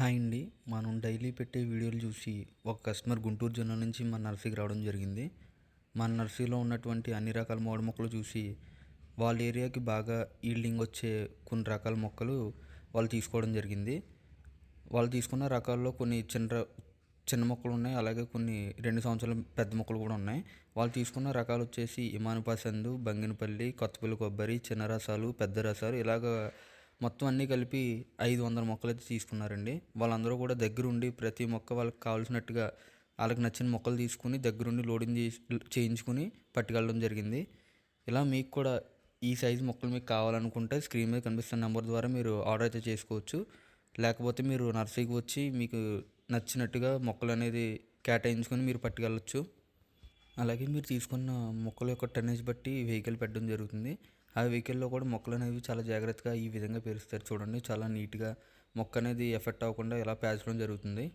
Hi అండి. మనం daily పెట్టే వీడియోలు చూసి ఒక కస్టమర్ గుంటూరు జిల్లా నుంచి మన నర్సరీకి రావడం జరిగింది. మన నర్సరీలో ఉన్నటువంటి అన్ని రకాల మామిడి మొక్కలు చూసి వాళ్ళ ఏరియాకి బాగా ఈల్డింగ్ వచ్చే కొన్ని రకాల మొక్కలు వాళ్ళు తీసుకోవడం జరిగింది. వాళ్ళు తీసుకున్న రకాల్లో కొన్ని చిన్న మొక్కలు ఉన్నాయి, అలాగే కొన్ని 2 సంవత్సరాల పెద్ద మొక్కలు కూడా ఉన్నాయి. వాళ్ళు తీసుకున్న రకాలు వచ్చేసి ఇమాను పసందు, బంగినపల్లి, కొత్తపల్లి కొబ్బరి, చిన్న రసాలు, పెద్ద రసాలు ఇలాగ మొత్తం అన్నీ కలిపి 500 మొక్కలైతే తీసుకున్నారండి. వాళ్ళందరూ కూడా దగ్గరుండి ప్రతి మొక్క వాళ్ళకి కావాల్సినట్టుగా వాళ్ళకి నచ్చిన మొక్కలు తీసుకుని దగ్గరుండి లోడింగ్ చేయించుకుని పట్టుకెళ్ళడం జరిగింది. ఇలా మీకు కూడా ఈ సైజు మొక్కలు మీకు కావాలనుకుంటే స్క్రీన్ మీద కనిపిస్తున్న నెంబర్ ద్వారా మీరు ఆర్డర్ అయితే చేసుకోవచ్చు. లేకపోతే మీరు నర్సరీకి వచ్చి మీకు నచ్చినట్టుగా మొక్కలు అనేది కేటాయించుకొని మీరు పట్టుకెళ్ళచ్చు. అలాగే మీరు తీసుకున్న మొక్కల యొక్క టన్నేజ్ బట్టి వెహికల్ పెట్టడం జరుగుతుంది. ఆ వెహికల్లో కూడా మొక్కలు అనేవి చాలా జాగ్రత్తగా ఈ విధంగా పేరుస్తారు చూడండి. చాలా నీట్గా మొక్క అనేది ఎఫెక్ట్ అవ్వకుండా ఇలా పేర్చడం జరుగుతుంది.